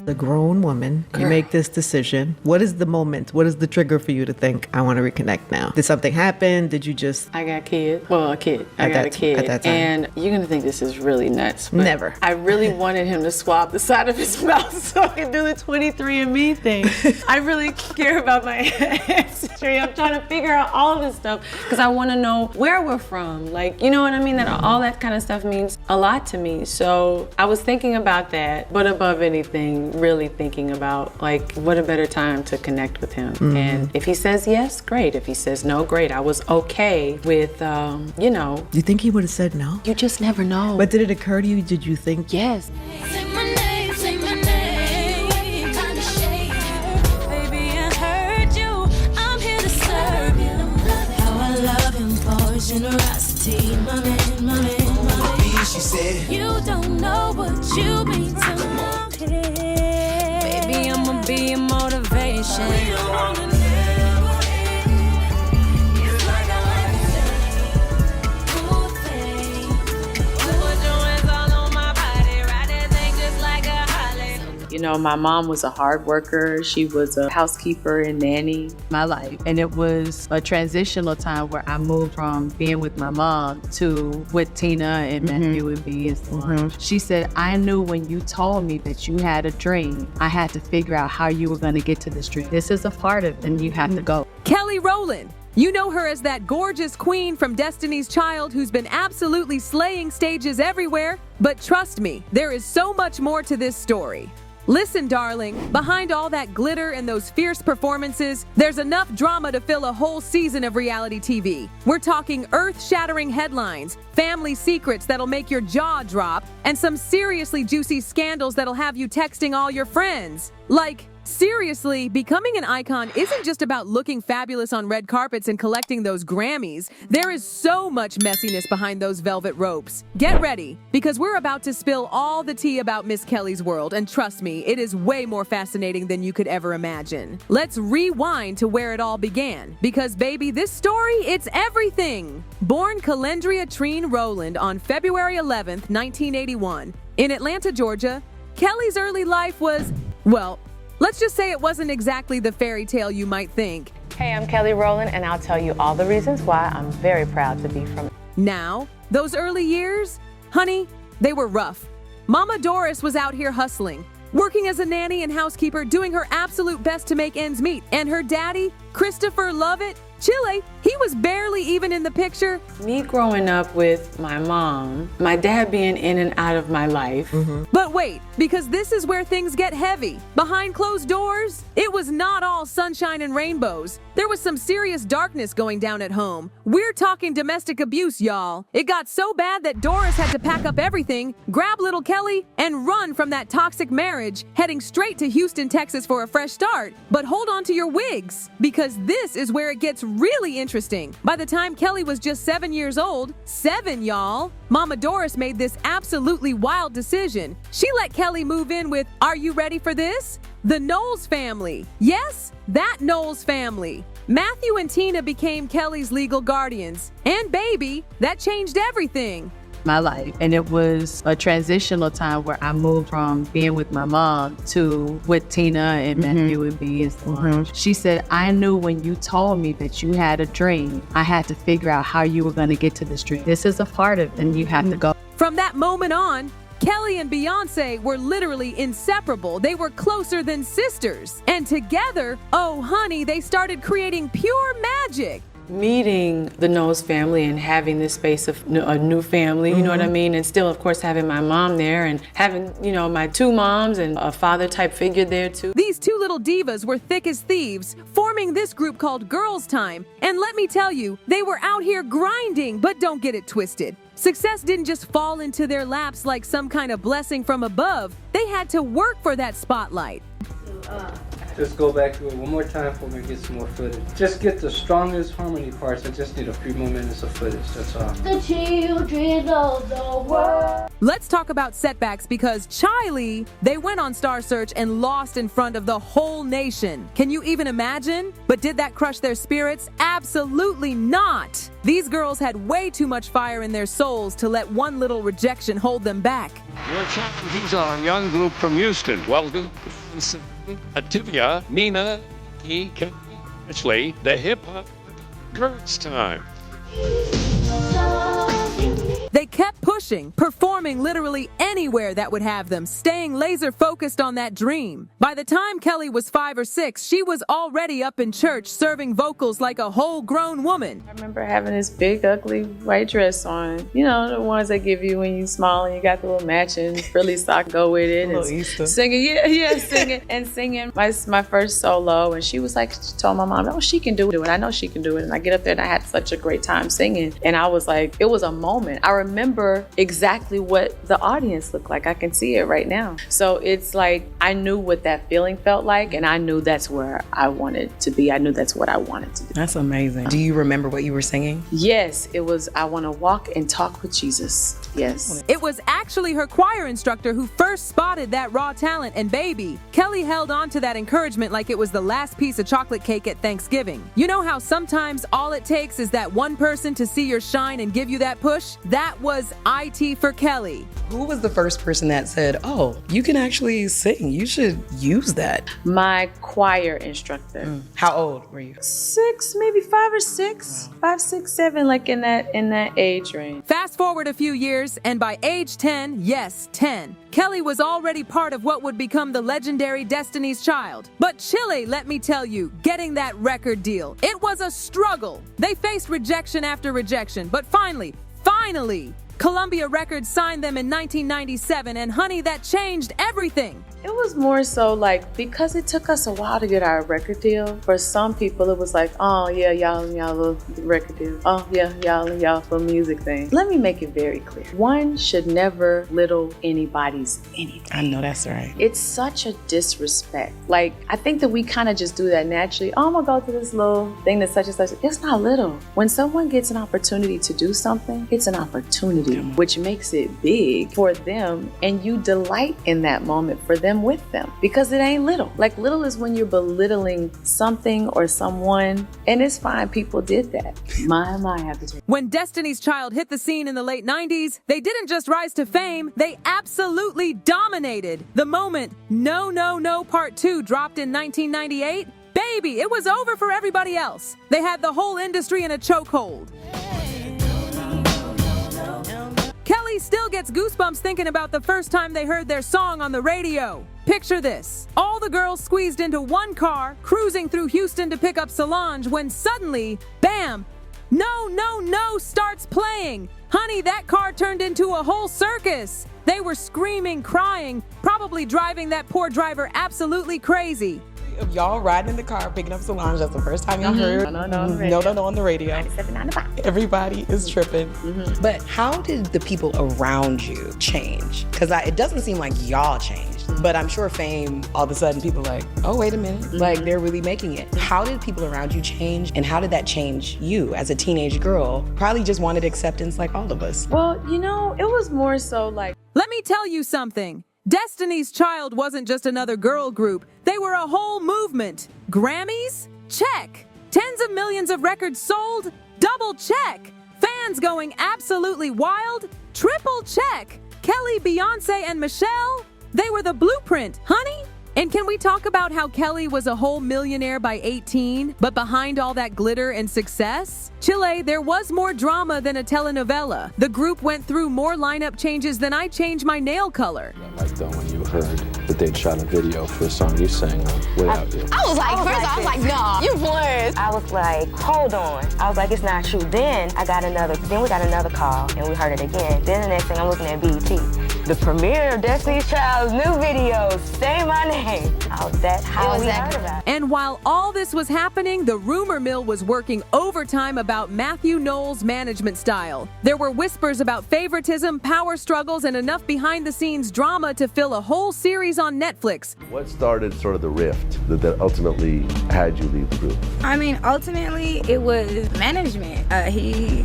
a grown woman. You make this decision. What is the moment? What is the trigger for you to think, I want to reconnect now? Did something happen? Did you just... I got kids. Well, a kid. I got a kid. At that time. And you're going to think this is really nuts. But Never. I really wanted him to swab the side of his mouth so I could do the 23andMe thing. I really care about my ancestry. I'm trying to figure out all of this stuff because I want to know where we're from. Like, you know what I mean? That all that kind of stuff means a lot to me. So I was thinking about that, but above anything, really thinking about like, what a better time to connect with him. And if he says yes, great. If he says no, great. I was okay with, you know. Do you think he would have said no? You just never know. But did it occur to you? Did you think? Yes. Say my name, say my name. Kinda shady. Baby, I heard you. I'm here to serve you. How I love him for his generosity. My man, my man, my man. She said, You don't know what you mean to me. Baby, I'ma be a motivation. We don't wanna never end. It's like a lifestyle. Cool thing. Put your hands all on my body. Ride that thing just like a Harley. You know, my mom was a hard worker. She was a housekeeper and nanny my life. And it was a transitional time where I moved from being with my mom to with Tina and Matthew and me and so on. She said, I knew when you told me that you had a dream, I had to figure out how you were going to get to this dream. This is a part of it and you have to go. Kelly Rowland. You know her as that gorgeous queen from Destiny's Child who's been absolutely slaying stages everywhere. But trust me, there is so much more to this story. Listen, darling, behind all that glitter and those fierce performances, there's enough drama to fill a whole season of reality TV. We're talking earth-shattering headlines, family secrets that'll make your jaw drop, and some seriously juicy scandals that'll have you texting all your friends. Like, seriously, becoming an icon isn't just about looking fabulous on red carpets and collecting those Grammys. There is so much messiness behind those velvet ropes. Get ready, because we're about to spill all the tea about Miss Kelly's world, and trust me, it is way more fascinating than you could ever imagine. Let's rewind to where it all began, because baby, this story, it's everything. Born Calendria Trine Rowland on February 11th, 1981, in Atlanta, Georgia, Kelly's early life was, well, let's just say it wasn't exactly the fairy tale you might think. Hey, I'm Kelly Rowland and I'll tell you all the reasons why I'm very proud to be from. Now, those early years, honey, they were rough. Mama Doris was out here hustling, working as a nanny and housekeeper, doing her absolute best to make ends meet. And her daddy, Christopher Lovett, Chile, he was barely even in the picture. Me growing up with my mom, my dad being in and out of my life. But wait, because this is where things get heavy. Behind closed doors, it was not all sunshine and rainbows. There was some serious darkness going down at home. We're talking domestic abuse, y'all. It got so bad that Doris had to pack up everything, grab little Kelly, and run from that toxic marriage, heading straight to Houston, Texas for a fresh start. But hold on to your wigs, because this is where it gets really interesting. By the time Kelly was just 7 years old, 7, y'all, Mama Doris made this absolutely wild decision. She let Kelly move in with, are you ready for this? The Knowles family. Yes, that Knowles family. Matthew and Tina became Kelly's legal guardians. And baby, that changed everything. My life. And it was a transitional time where I moved from being with my mom to with Tina and Matthew and me and so on. She said, I knew when you told me that you had a dream, I had to figure out how you were going to get to this dream. This is a part of it and you have to go. From that moment on, Kelly and Beyonce were literally inseparable. They were closer than sisters. And together, oh honey, they started creating pure magic. Meeting the Knowles family and having this space of a new family, you know what I mean? And still, of course, having my mom there and having, you know, my 2 moms and a father type figure there too. These 2 little divas were thick as thieves, forming this group called Girls Time. And let me tell you, they were out here grinding, but don't get it twisted. Success didn't just fall into their laps like some kind of blessing from above. They had to work for that spotlight. Just go back to it one more time for me to get some more footage. Just get the strongest harmony parts. I just need a few more minutes of footage, that's all. The children of the world. Let's talk about setbacks because Chiley, they went on Star Search and lost in front of the whole nation. Can you even imagine? But did that crush their spirits? Absolutely not. These girls had way too much fire in their souls to let one little rejection hold them back. Your challenges are a young group from Houston. Welcome, Ativia, Nina, E. Ashley, the hip hop girls time. They kept pushing, performing literally anywhere that would have them, staying laser focused on that dream. By the time Kelly was 5 or 6, she was already up in church serving vocals like a whole grown woman. I remember having this big, ugly white dress on. You know, the ones they give you when you small and you got the little matching frilly sock go with it. Little Easter. Singing, singing my first solo. And she was like, she told my mom, oh, she can do it. I know she can do it. And I get up there and I had such a great time singing. And I was like, it was a moment. I remember exactly what the audience looked like. I can see it right now. So it's like, I knew what that feeling felt like, and I knew that's where I wanted to be. I knew that's what I wanted to do. That's amazing. Do you remember what you were singing? Yes, it was, I want to walk and talk with Jesus. Yes. It was actually her choir instructor who first spotted that raw talent, and baby, Kelly held on to that encouragement like it was the last piece of chocolate cake at Thanksgiving. You know how sometimes all it takes is that one person to see your shine and give you that push? That was IT for Kelly. Who was the first person that said, oh, you can actually sing, you should use that? My choir instructor. How old were you? 6, maybe 5 or 6, 5, 6, 7, like in that age range. Fast forward a few years, and by age 10, yes, 10, Kelly was already part of what would become the legendary Destiny's Child. But Chile, let me tell you, getting that record deal, it was a struggle. They faced rejection after rejection, but finally, Columbia Records signed them in 1997, and honey, that changed everything. It was more so like, because it took us a while to get our record deal, for some people it was like, oh yeah, y'all little record deal. Oh yeah, y'all little music thing. Let me make it very clear. One should never little anybody's anything. I know that's right. It's such a disrespect. Like, I think that we kind of just do that naturally. Oh, I'm gonna go to this little thing that's such and such. It's not little. When someone gets an opportunity to do something, it's an opportunity, which makes it big for them, and you delight in that moment for them with them, because it ain't little. Like, little is when you're belittling something or someone, and it's fine. People did that. My happy. When Destiny's Child hit the scene in the late 90s, they didn't just rise to fame, they absolutely dominated. The moment No No No Part 2 dropped in 1998, baby, it was over for everybody else. They had the whole industry in a chokehold. Kelly still gets goosebumps thinking about the first time they heard their song on the radio. Picture this. All the girls squeezed into one car, cruising through Houston to pick up Solange, when suddenly, bam, No No No starts playing. Honey, that car turned into a whole circus. They were screaming, crying, probably driving that poor driver absolutely crazy. Of y'all riding in the car picking up Solange, that's the first time y'all heard No on the radio. Everybody is tripping. But how did the people around you change? Because it doesn't seem like y'all changed, but I'm sure fame, all of a sudden people are like, oh, wait a minute, like they're really making it. How did people around you change, and how did that change you as a teenage girl? Probably just wanted acceptance like all of us. Well, you know, it was more so like, let me tell you something. Destiny's Child wasn't just another girl group. They were a whole movement. Grammys? Check. Tens of millions of records sold? Double check. Fans going absolutely wild? Triple check. Kelly, Beyonce, and Michelle? They were the blueprint, honey. And can we talk about how Kelly was a whole millionaire by 18, but behind all that glitter and success? Chile, there was more drama than a telenovela. The group went through more lineup changes than I changed my nail color. Like though, when you heard that they'd shot a video for a song you sang on Way Out Here. I was like, nah, you playing. I was like, hold on. I was like, it's not true. Then we got another call, and we heard it again. Then the next thing, I'm looking at BET. The premiere of Destiny's Child's new video, Say My Name. hey, that's how we heard about it. And while all this was happening, the rumor mill was working overtime about Matthew Knowles' management style. There were whispers about favoritism, power struggles, and enough behind-the-scenes drama to fill a whole series on Netflix. What started sort of the rift that ultimately had you leave the group? I mean, ultimately, it was management. He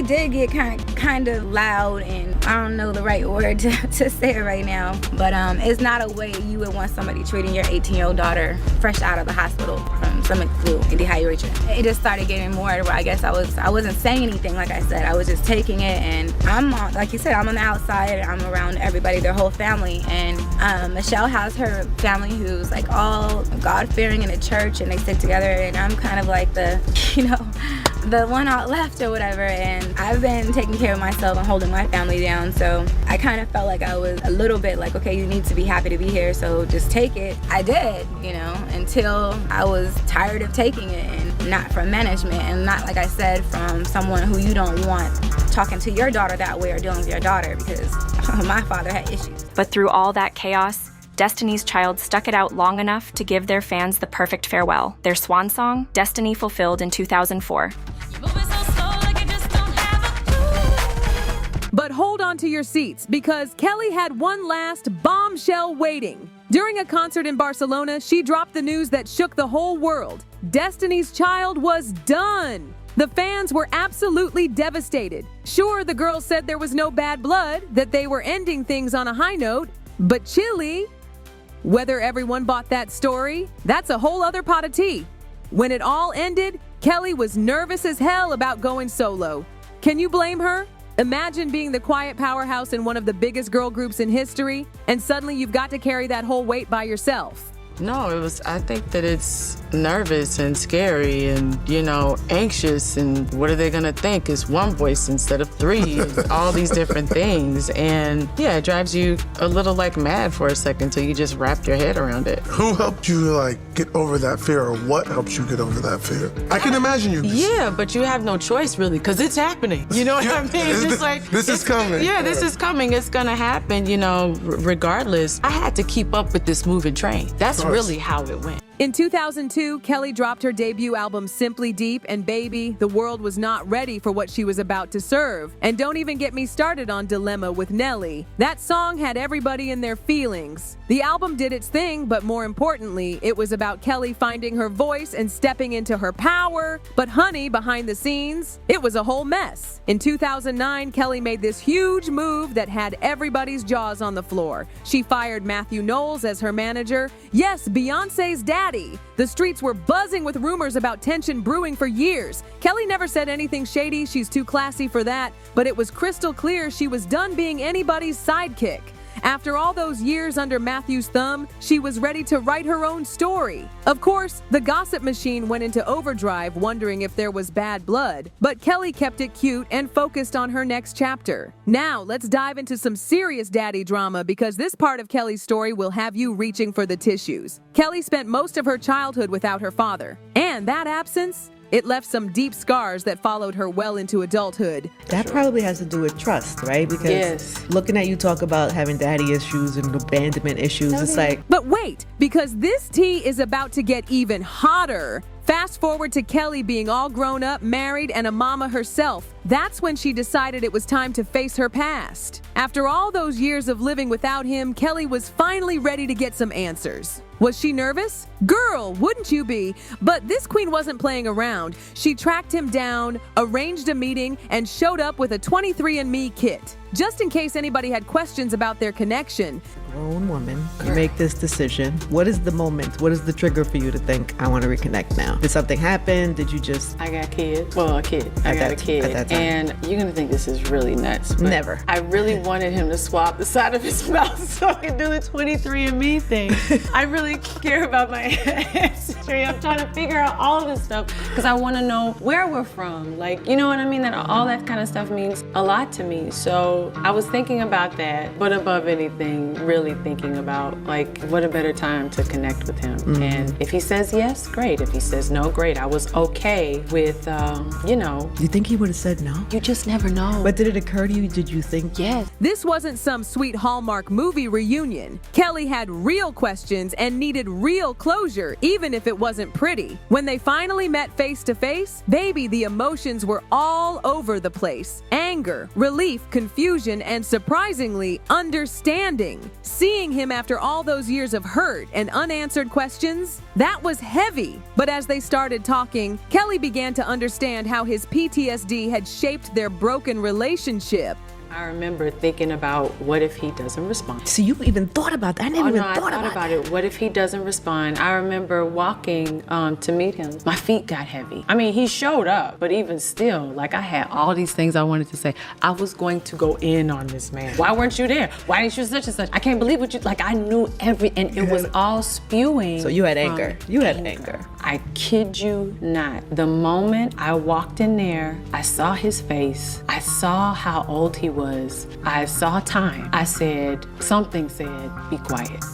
did get kind of loud, and I don't know the right word to say it right now, but it's not a way you would want somebody treating your 18-year-old daughter fresh out of the hospital from stomach flu and dehydration. It just started getting more where I guess I wasn't saying anything, like I said. I was just taking it, and I'm on, like you said, I'm on the outside, I'm around everybody, their whole family, and Michelle has her family who's like all God-fearing in a church, and they stick together, and I'm kind of like the one out left or whatever, and I've been taking care of myself and holding my family down, so I kind of felt like I was a little bit like, okay, you need to be happy to be here, so just take it. I did, until I was tired of taking it, and not from management, and not, like I said, from someone who you don't want talking to your daughter that way or dealing with your daughter, because my father had issues. But through all that chaos, Destiny's Child stuck it out long enough to give their fans the perfect farewell. Their swan song, Destiny Fulfilled in 2004. But hold on to your seats, because Kelly had one last bombshell waiting. During a concert in Barcelona, she dropped the news that shook the whole world. Destiny's Child was done. The fans were absolutely devastated. Sure, the girls said there was no bad blood, that they were ending things on a high note, but chilly. Whether everyone bought that story, that's a whole other pot of tea. When it all ended, Kelly was nervous as hell about going solo. Can you blame her? Imagine being the quiet powerhouse in one of the biggest girl groups in history, and suddenly you've got to carry that whole weight by yourself. No, I think that it's nervous and scary and, anxious, and what are they gonna think? It's one voice instead of three, and all these different things. And yeah, it drives you a little mad for a second till you just wrap your head around it. Who helped you get over that fear, or what helps you get over that fear? I can imagine you. Yeah, but you have no choice really, because it's happening. You know what I mean? It's just this is coming. Yeah, this is coming. It's gonna happen, regardless. I had to keep up with this moving train. That's really how it went. In 2002, Kelly dropped her debut album Simply Deep, and baby, the world was not ready for what she was about to serve. And don't even get me started on Dilemma with Nelly. That song had everybody in their feelings. The album did its thing, but more importantly, it was about Kelly finding her voice and stepping into her power. But honey, behind the scenes, it was a whole mess. In 2009, Kelly made this huge move that had everybody's jaws on the floor. She fired Matthew Knowles as her manager. Yes, Beyonce's dad. The streets were buzzing with rumors about tension brewing for years. Kelly never said anything shady, she's too classy for that, but it was crystal clear she was done being anybody's sidekick. After all those years under Matthew's thumb, she was ready to write her own story. Of course, the gossip machine went into overdrive wondering if there was bad blood, but Kelly kept it cute and focused on her next chapter. Now, let's dive into some serious daddy drama, because this part of Kelly's story will have you reaching for the tissues. Kelly spent most of her childhood without her father, and that absence, it left some deep scars that followed her well into adulthood. That probably has to do with trust, right? Because looking at you talk about having daddy issues and abandonment issues, it's like... But wait, because this tea is about to get even hotter. Fast forward to Kelly being all grown up, married, and a mama herself. That's when she decided it was time to face her past. After all those years of living without him, Kelly was finally ready to get some answers. Was she nervous? Girl, wouldn't you be? But this queen wasn't playing around. She tracked him down, arranged a meeting, and showed up with a 23andMe kit. Just in case anybody had questions about their connection. Grown woman, you make this decision. What is the moment? What is the trigger for you to think, I want to reconnect now? Did something happen? Did you just... I got kids. Well, a kid. I got a kid. At that time. And you're going to think this is really nuts. But Never. I really wanted him to swab the side of his mouth so I could do the 23andMe thing. I really care about my ancestry. ancestry. I'm trying to figure out all of this stuff because I want to know where we're from. Like, you know what I mean? That all that kind of stuff means a lot to me. So I was thinking about that, but above anything, really thinking about like, what a better time to connect with him. And if he says yes, great. If he says no, great. I was okay with, you know. You think he would have said no? You just never know. But did it occur to you? Did you think? Yes. This wasn't some sweet Hallmark movie reunion. Kelly had real questions and needed real closure, even if it wasn't pretty. When they finally met face to face, baby, the emotions were all over the place. Anger, relief, confusion, and surprisingly, understanding. Seeing him after all those years of hurt and unanswered questions, that was heavy. But as they started talking, Kelly began to understand how his PTSD had shaped their broken relationship. I remember thinking about what if he doesn't respond. So you even thought about that? I never even thought about it. What if he doesn't respond? I remember walking to meet him. My feet got heavy. I mean, he showed up, but even still, like I had all these things I wanted to say. I was going to go in on this man. Why weren't you there? Why didn't you such and such? I can't believe what you, like I knew and it was all spewing. So you had anger. You had anger. I kid you not. The moment I walked in there, I saw his face. I saw how old he was. I saw time. I said, something said, be quiet.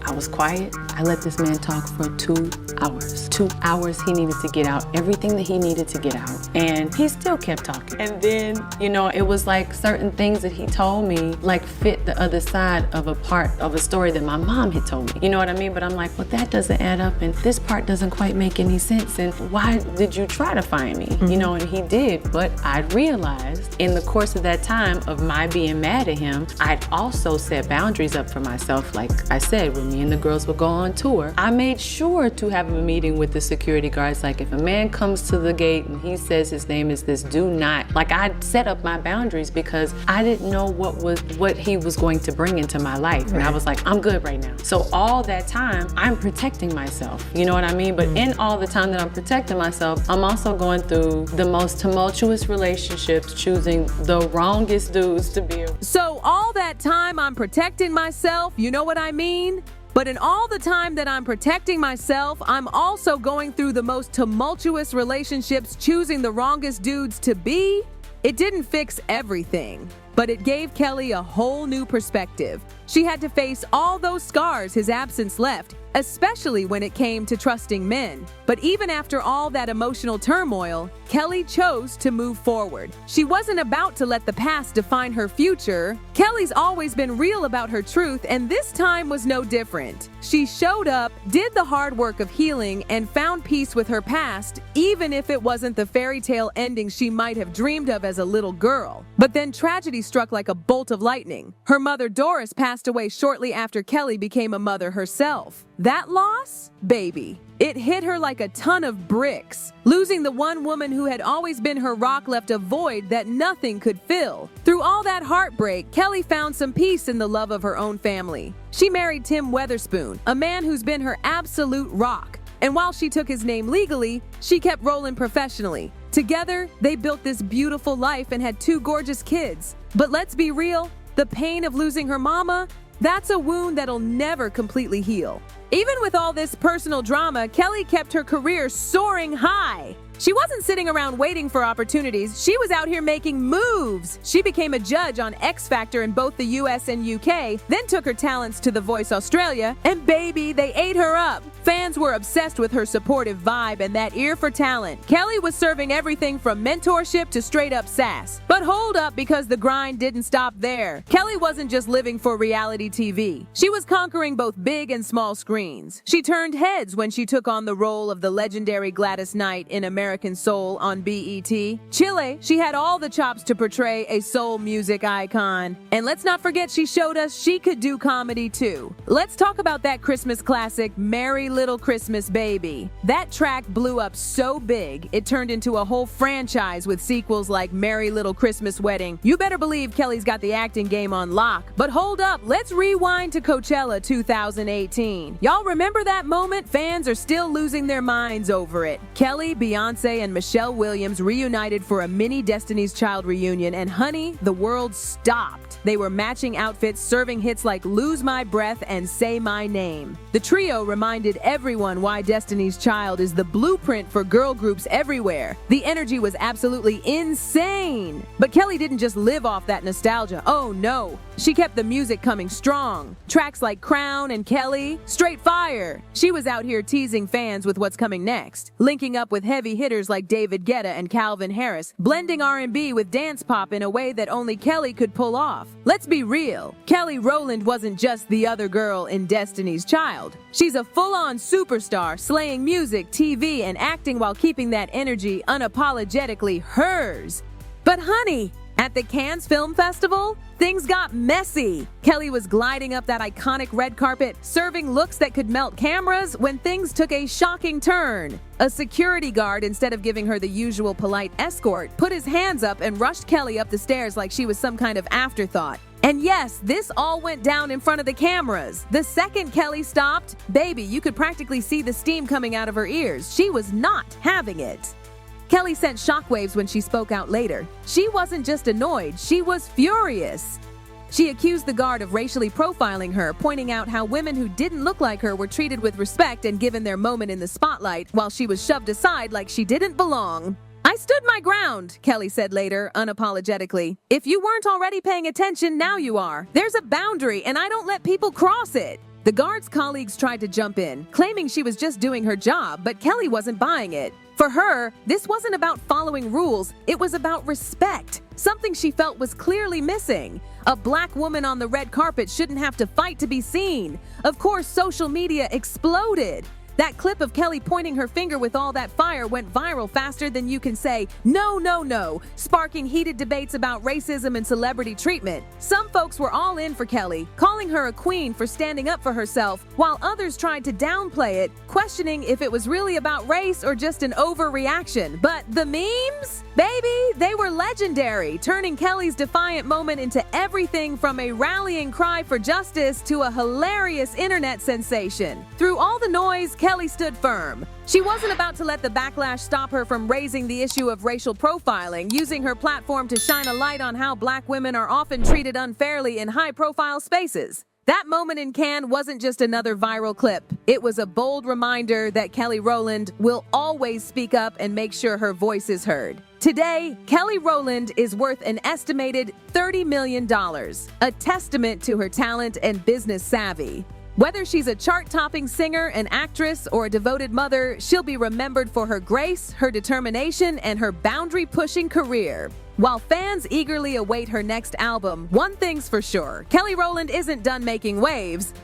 I was quiet. I let this man talk for 2 hours. 2 hours he needed to get out everything that he needed to get out. And he still kept talking. And then, you know, it was like certain things that he told me like fit the other side of a part of a story that my mom had told me. You know what I mean? But I'm like, well, that doesn't add up and this part doesn't quite make any sense. And why did you try to find me? You know, and he did. But I realized in the course of that time of my being mad at him, I'd also set boundaries up for myself. Like I said, when me and the girls would go on tour, I made sure to have a meeting with the security guards. Like if a man comes to the gate and he says his name is this, do not. Like I'd set up my boundaries because I didn't know what he was going to bring into my life. Right. And I was like, I'm good right now. So all that time, I'm protecting myself. You know what I mean? But in all the time that I'm protecting myself, I'm also going through the most tumultuous relationships, choosing the wrongest dudes to be. So all that time I'm protecting myself, you know what I mean? But in all the time that I'm protecting myself, I'm also going through the most tumultuous relationships, choosing the wrongest dudes to be. It didn't fix everything, but it gave Kelly a whole new perspective. She had to face all those scars his absence left, especially when it came to trusting men. But even after all that emotional turmoil, Kelly chose to move forward. She wasn't about to let the past define her future. Kelly's always been real about her truth, and this time was no different. She showed up, did the hard work of healing, and found peace with her past, even if it wasn't the fairy tale ending she might have dreamed of as a little girl. But then tragedy struck like a bolt of lightning. Her mother Doris passed away shortly after Kelly became a mother herself. That loss? Baby. It hit her like a ton of bricks. Losing the one woman who had always been her rock left a void that nothing could fill. Through all that heartbreak, Kelly found some peace in the love of her own family. She married Tim Weatherspoon, a man who's been her absolute rock. And while she took his name legally, she kept Rowland professionally. Together, they built this beautiful life and had 2 gorgeous kids. But let's be real, the pain of losing her mama, that's a wound that'll never completely heal. Even with all this personal drama, Kelly kept her career soaring high. She wasn't sitting around waiting for opportunities. She was out here making moves. She became a judge on X Factor in both the US and UK, then took her talents to The Voice Australia, and baby, they ate her up. Fans were obsessed with her supportive vibe and that ear for talent. Kelly was serving everything from mentorship to straight up sass. But hold up, because the grind didn't stop there. Kelly wasn't just living for reality TV. She was conquering both big and small screens. She turned heads when she took on the role of the legendary Gladys Knight in American Soul on BET. Chile, she had all the chops to portray a soul music icon. And let's not forget, she showed us she could do comedy too. Let's talk about that Christmas classic, Merry Little Christmas Baby. That track blew up so big, it turned into a whole franchise with sequels like Merry Little Christmas Wedding. You better believe Kelly's got the acting game on lock. But hold up, let's rewind to Coachella 2018. Y'all remember that moment? Fans are still losing their minds over it. Kelly, Beyonce, and Michelle Williams reunited for a mini Destiny's Child reunion, and honey, the world stopped. night. They were matching outfits, serving hits like Lose My Breath and Say My Name. The trio reminded everyone why Destiny's Child is the blueprint for girl groups everywhere. The energy was absolutely insane. But Kelly didn't just live off that nostalgia. Oh no. She kept the music coming strong. Tracks like Crown and Kelly, straight fire. She was out here teasing fans with what's coming next, linking up with heavy hitters like David Guetta and Calvin Harris, blending R&B with dance pop in a way that only Kelly could pull off. Let's be real, Kelly Rowland wasn't just the other girl in Destiny's Child. She's a full-on superstar, slaying music, TV, and acting while keeping that energy unapologetically hers. But honey, at the Cannes Film Festival, things got messy. Kelly was gliding up that iconic red carpet, serving looks that could melt cameras when things took a shocking turn. A security guard, instead of giving her the usual polite escort, put his hands up and rushed Kelly up the stairs like she was some kind of afterthought. And yes, this all went down in front of the cameras. The second Kelly stopped, baby, you could practically see the steam coming out of her ears. She was not having it. Kelly sent shockwaves when she spoke out later. She wasn't just annoyed, she was furious. She accused the guard of racially profiling her, pointing out how women who didn't look like her were treated with respect and given their moment in the spotlight, while she was shoved aside like she didn't belong. I stood my ground, Kelly said later, unapologetically. If you weren't already paying attention, now you are. There's a boundary, and I don't let people cross it. The guard's colleagues tried to jump in, claiming she was just doing her job, but Kelly wasn't buying it. For her, this wasn't about following rules, it was about respect, something she felt was clearly missing. A black woman on the red carpet shouldn't have to fight to be seen. Of course, social media exploded. That clip of Kelly pointing her finger with all that fire went viral faster than you can say, no, no, no, sparking heated debates about racism and celebrity treatment. Some folks were all in for Kelly, calling her a queen for standing up for herself, while others tried to downplay it, questioning if it was really about race or just an overreaction. But the memes? Baby, they were legendary, turning Kelly's defiant moment into everything from a rallying cry for justice to a hilarious internet sensation. Through all the noise, Kelly stood firm. She wasn't about to let the backlash stop her from raising the issue of racial profiling, using her platform to shine a light on how black women are often treated unfairly in high-profile spaces. That moment in Cannes wasn't just another viral clip. It was a bold reminder that Kelly Rowland will always speak up and make sure her voice is heard. Today, Kelly Rowland is worth an estimated $30 million, a testament to her talent and business savvy. Whether she's a chart-topping singer, an actress, or a devoted mother, she'll be remembered for her grace, her determination, and her boundary-pushing career. While fans eagerly await her next album, one thing's for sure, Kelly Rowland isn't done making waves.